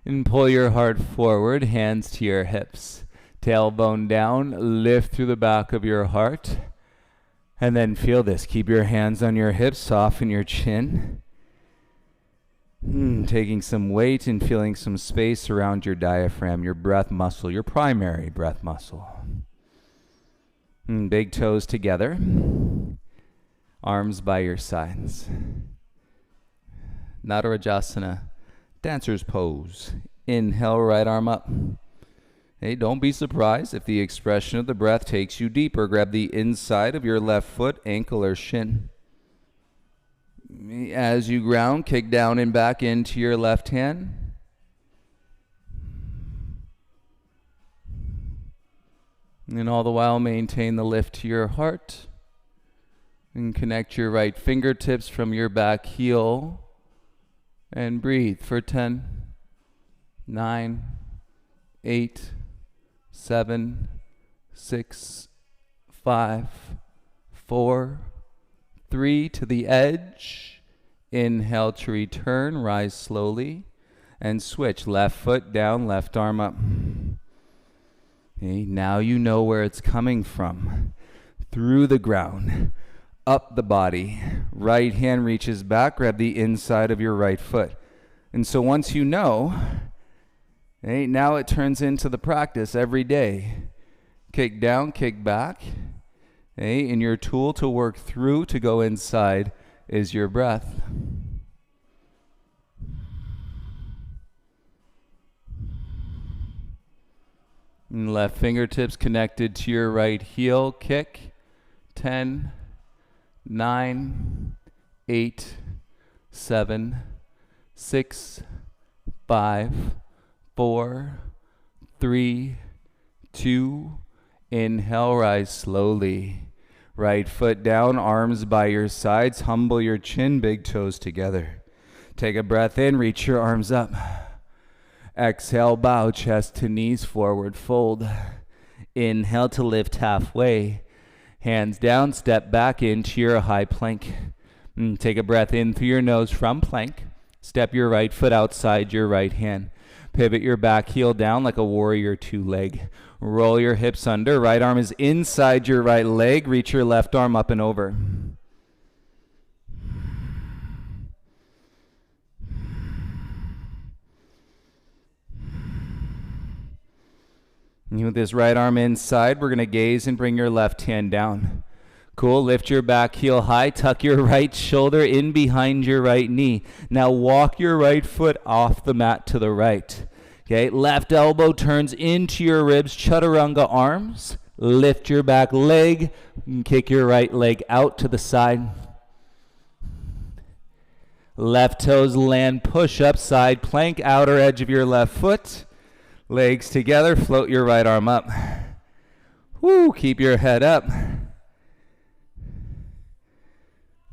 and pull your heart forward, hands to your hips. Tailbone down, lift through the back of your heart, and then feel this. Keep your hands on your hips, soften your chin. Taking some weight and feeling some space around your diaphragm, your breath muscle, your primary breath muscle. Big toes together, arms by your sides. Natarajasana, dancer's pose. Inhale, right arm up. Hey, don't be surprised if the expression of the breath takes you deeper. Grab the inside of your left foot, ankle or shin. As you ground, kick down and back into your left hand. And all the while, maintain the lift to your heart. And connect your right fingertips from your back heel. And breathe for 10, 9, 8, 7, 6, 5, 4, 3 to the edge. Inhale to return, rise slowly. And switch. Left foot down, left arm up. Okay, now you know where it's coming from. Through the ground, up the body. Right hand reaches back, grab the inside of your right foot. And so once you know, okay, now it turns into the practice every day. Kick down, kick back. Okay, and your tool to work through to go inside is your breath. And left fingertips connected to your right heel. Kick. 10, 9, 8, 7, 6, 5, 4, 3, 2. Inhale, rise slowly. Right foot down, arms by your sides. Humble your chin, big toes together. Take a breath in, reach your arms up. Exhale, bow, chest to knees, forward fold. Inhale to lift halfway. Hands down, step back into your high plank. Take a breath in through your nose from plank. Step your right foot outside your right hand. Pivot your back heel down like a warrior two leg. Roll your hips under. Right arm is inside your right leg. Reach your left arm up and over. And with this right arm inside, we're going to gaze and bring your left hand down. Cool. Lift your back heel high. Tuck your right shoulder in behind your right knee. Now walk your right foot off the mat to the right. Okay. Left elbow turns into your ribs. Chaturanga arms. Lift your back leg. And kick your right leg out to the side. Left toes land. Push up. Side plank. Outer edge of your left foot. Legs together, float your right arm up. Woo, keep your head up.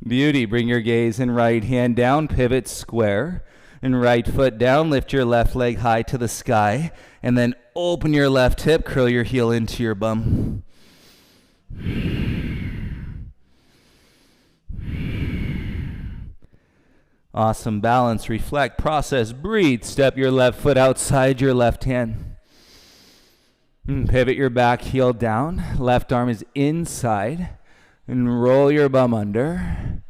Beauty, bring your gaze and right hand down, pivot square. And right foot down, lift your left leg high to the sky. And then open your left hip, curl your heel into your bum. Awesome. Balance, reflect, process, breathe. Step your left foot outside your left hand. Pivot your back heel down. Left arm is inside. And roll your bum under.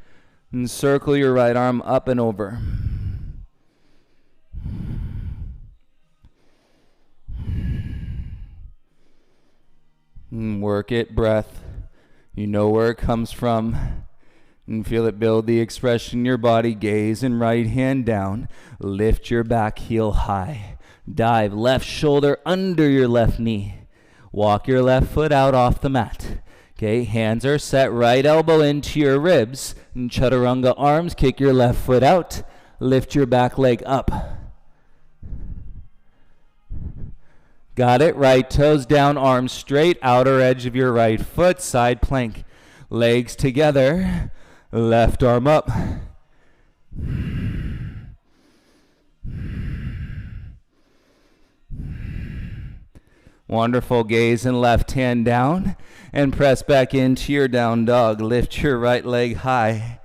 And circle your right arm up and over. And work it, breath. You know where it comes from. And feel it build the expression in your body. Gaze and right hand down. Lift your back heel high. Dive left shoulder under your left knee. Walk your left foot out off the mat. Okay, hands are set. Right elbow into your ribs. And chaturanga arms. Kick your left foot out. Lift your back leg up. Got it. Right toes down, arms straight. Outer edge of your right foot. Side plank. Legs together. Left arm up. Wonderful. Gaze and left hand down and press back into your down dog. Lift your right leg high.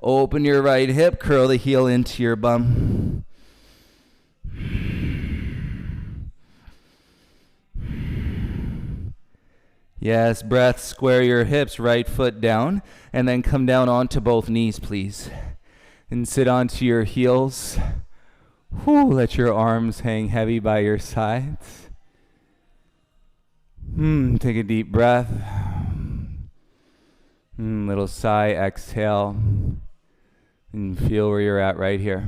Open your right hip, curl the heel into your bum. Yes, breath, square your hips, right foot down, and then come down onto both knees, please. And sit onto your heels. Whew, let your arms hang heavy by your sides. Take a deep breath. Little sigh, exhale. And feel where you're at right here.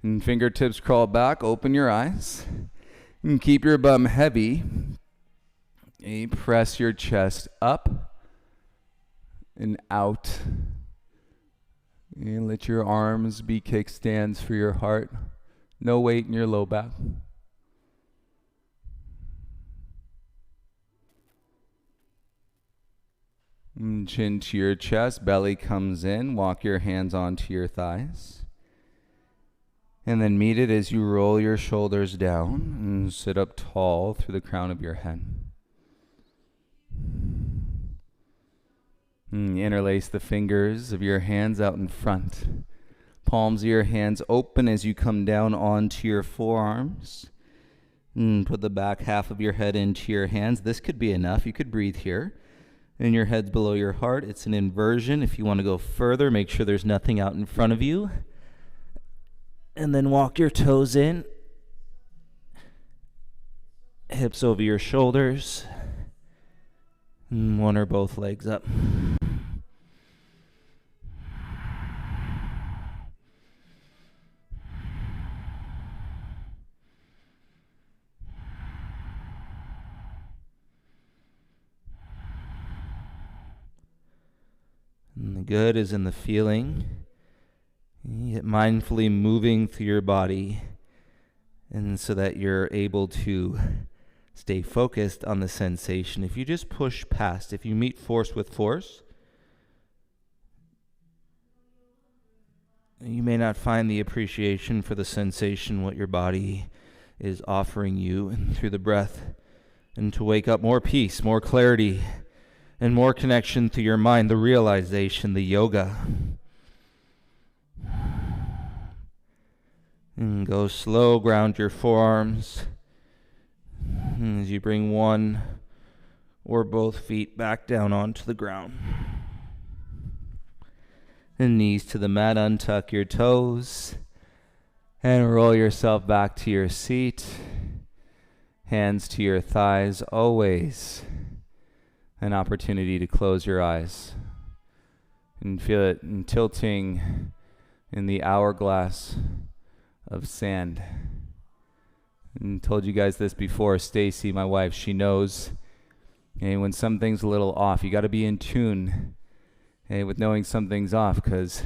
And fingertips crawl back, open your eyes. And keep your bum heavy. And press your chest up and out. And let your arms be kickstands for your heart. No weight in your low back. And chin to your chest, belly comes in. Walk your hands onto your thighs. And then meet it as you roll your shoulders down and sit up tall through the crown of your head. Interlace the fingers of your hands out in front. Palms of your hands open as you come down onto your forearms. Put the back half of your head into your hands. This could be enough. You could breathe here. And your head's below your heart. It's an inversion. If you want to go further, make sure there's nothing out in front of you. And then walk your toes in. Hips over your shoulders. One or both legs up. And the good is in the feeling. Get mindfully moving through your body, and so that you're able to stay focused on the sensation. If you just push past, if you meet force with force, you may not find the appreciation for the sensation, what your body is offering you, and through the breath, and to wake up more peace, more clarity, and more connection to your mind, the realization, the yoga. And go slow, ground your forearms. As you bring one or both feet back down onto the ground. And knees to the mat, untuck your toes. And roll yourself back to your seat. Hands to your thighs, always an opportunity to close your eyes and feel it in tilting in the hourglass of sand. And told you guys this before. Stacy, my wife, she knows, when something's a little off, you got to be in tune with knowing something's off, because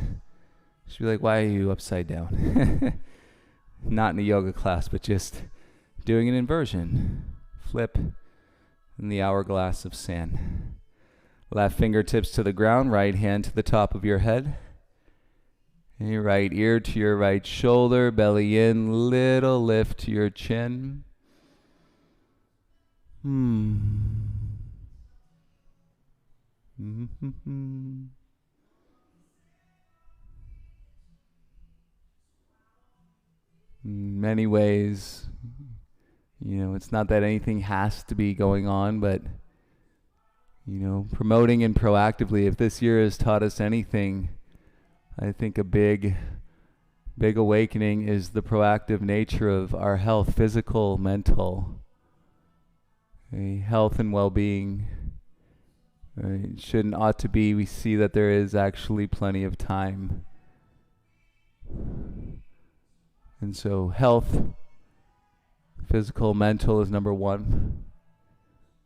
she'll be like, why are you upside down? Not in a yoga class, but just doing an inversion. Flip in the hourglass of sand. Left fingertips to the ground, right hand to the top of your head. And your right ear to your right shoulder, belly in, little lift to your chin. In many ways, it's not that anything has to be going on, but, promoting and proactively, if this year has taught us anything, I think a big awakening is the proactive nature of our health, physical, mental, health and well-being. Ought to be, we see that there is actually plenty of time. And so health, physical, mental is number one.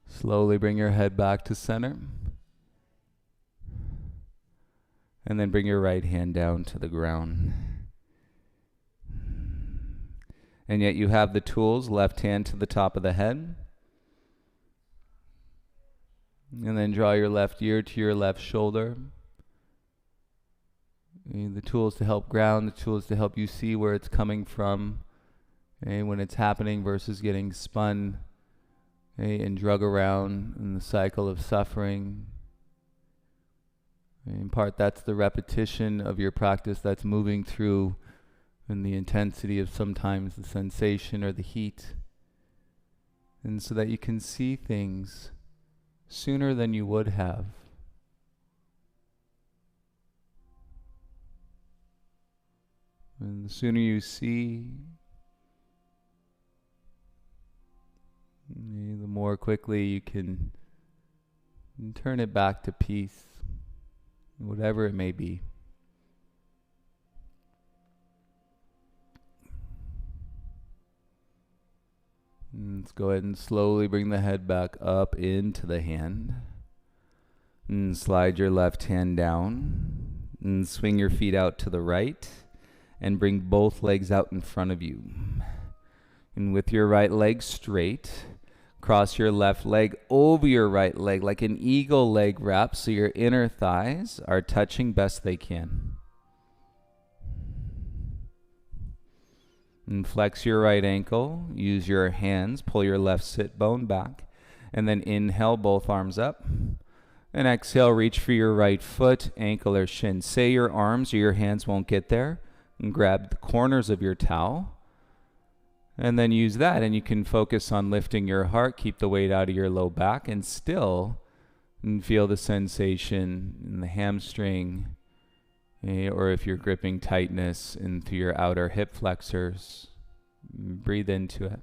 Slowly bring your head back to center. And then bring your right hand down to the ground. And yet you have the tools, left hand to the top of the head. And then draw your left ear to your left shoulder. The tools to help ground, the tools to help you see where it's coming from, when it's happening versus getting spun and drug around in the cycle of suffering. In part, that's the repetition of your practice that's moving through in the intensity of sometimes the sensation or the heat. And so that you can see things sooner than you would have. And the sooner you see, the more quickly you can turn it back to peace, whatever it may be. And let's go ahead and slowly bring the head back up into the hand. And slide your left hand down. And swing your feet out to the right. And bring both legs out in front of you. And with your right leg straight, cross your left leg over your right leg like an eagle leg wrap, so your inner thighs are touching best they can. And flex your right ankle. Use your hands. Pull your left sit bone back. And then inhale, both arms up. And exhale, reach for your right foot, ankle, or shin. Say your arms or your hands won't get there. And grab the corners of your towel. And then use that, and you can focus on lifting your heart, keep the weight out of your low back, and still feel the sensation in the hamstring, or if you're gripping tightness into your outer hip flexors. Breathe into it.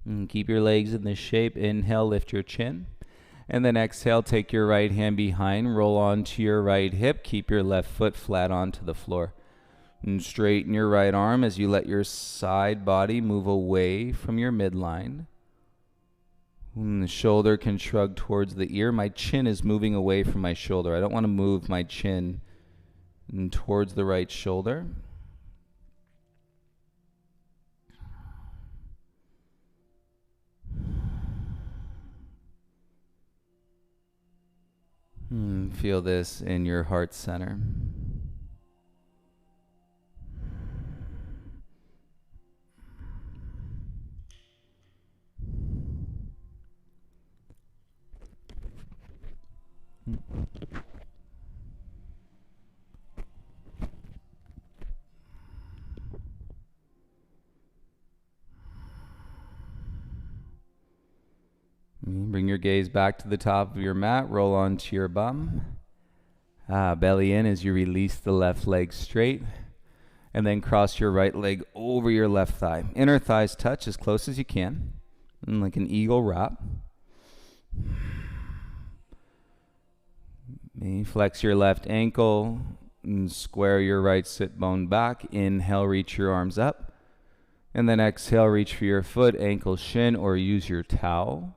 And keep your legs in this shape. Inhale, lift your chin. And then exhale, take your right hand behind, roll onto your right hip. Keep your left foot flat onto the floor. And straighten your right arm as you let your side body move away from your midline. And the shoulder can shrug towards the ear. My chin is moving away from my shoulder. I don't want to move my chin towards the right shoulder. Feel this in your heart center. Bring your gaze back to the top of your mat. Roll onto your bum. Belly in as you release the left leg straight. And then cross your right leg over your left thigh. Inner thighs touch as close as you can. And like an eagle wrap. Flex your left ankle. And square your right sit bone back. Inhale, reach your arms up. And then exhale, reach for your foot, ankle, shin, or use your towel.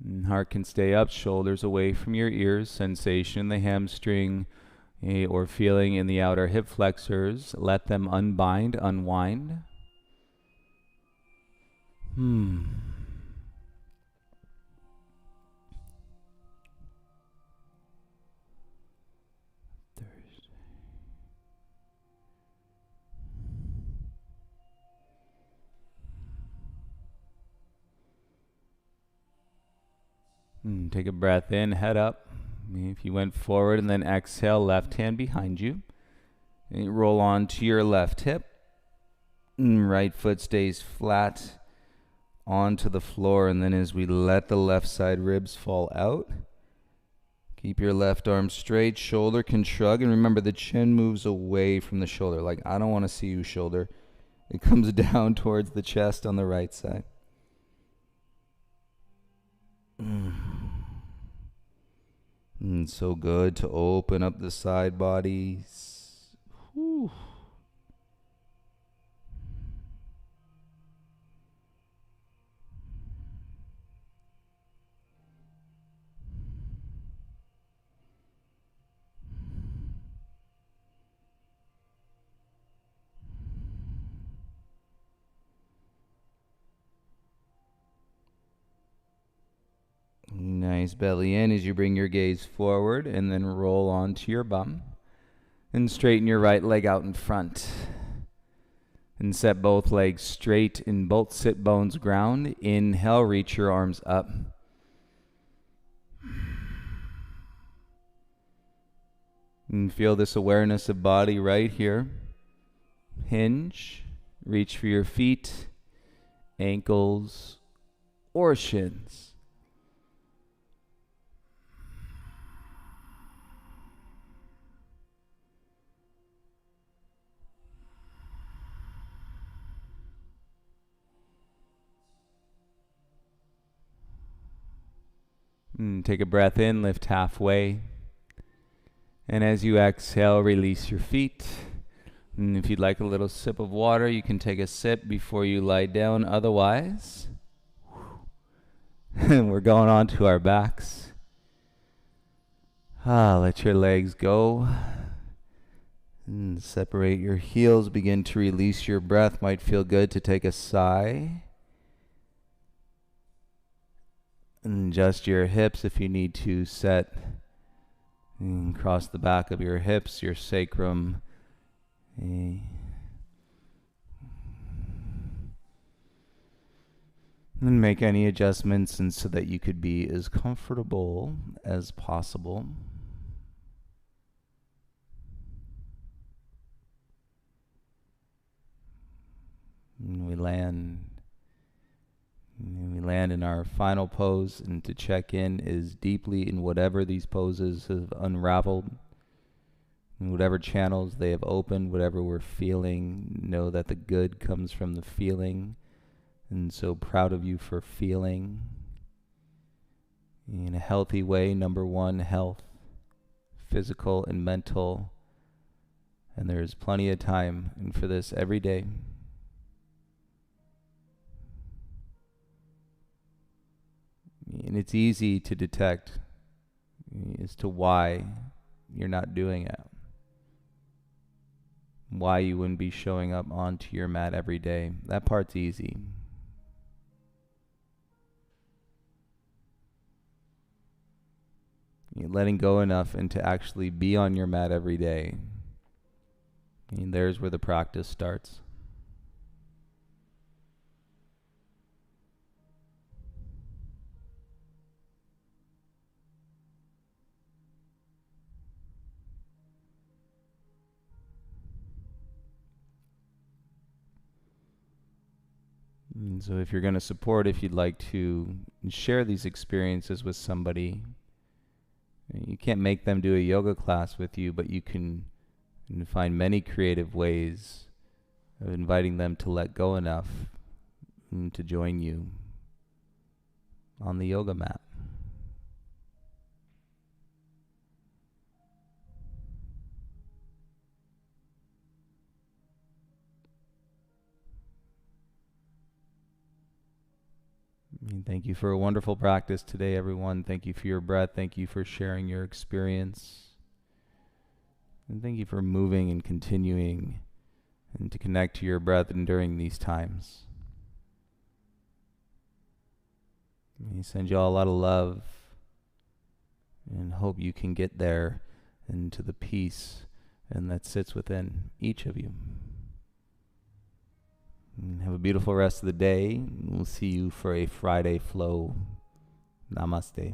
And heart can stay up, shoulders away from your ears, sensation in the hamstring or feeling in the outer hip flexors. Let them unbind, unwind. Take a breath in, head up. If you went forward, and then exhale, left hand behind you. And you roll on to your left hip. Right foot stays flat onto the floor, and then as we let the left side ribs fall out, keep your left arm straight, shoulder can shrug, and remember the chin moves away from the shoulder. Like, I don't want to see you, shoulder. It comes down towards the chest on the right side. So good to open up the side bodies. Whew. Nice belly in as you bring your gaze forward and then roll onto your bum. And straighten your right leg out in front. And set both legs straight in both sit bones ground. Inhale, reach your arms up. And feel this awareness of body right here. Hinge, reach for your feet, ankles, or shins. Take a breath in, lift halfway. And as you exhale, release your feet. And if you'd like a little sip of water, you can take a sip before you lie down. Otherwise, we're going on to our backs. Let your legs go. And separate your heels, begin to release your breath. Might feel good to take a sigh. And adjust your hips if you need to. Set and cross the back of your hips, your sacrum. And make any adjustments and so that you could be as comfortable as possible. And we land in our final pose, and to check in is deeply in whatever these poses have unraveled, in whatever channels they have opened, whatever we're feeling. Know that the good comes from the feeling, and so proud of you for feeling in a healthy way. Number one, health, physical and mental, and there's plenty of time and for this every day. And it's easy to detect as to why you're not doing it. Why you wouldn't be showing up onto your mat every day. That part's easy. You're letting go enough and to actually be on your mat every day. And there's where the practice starts. And so if you're going to support, if you'd like to share these experiences with somebody, you can't make them do a yoga class with you, but you can find many creative ways of inviting them to let go enough to join you on the yoga mat. And thank you for a wonderful practice today, everyone. Thank you for your breath. Thank you for sharing your experience. And thank you for moving and continuing and to connect to your breath during these times. We send you all a lot of love and hope you can get there and to the peace and that sits within each of you. And have a beautiful rest of the day. We'll see you for a Friday flow. Namaste.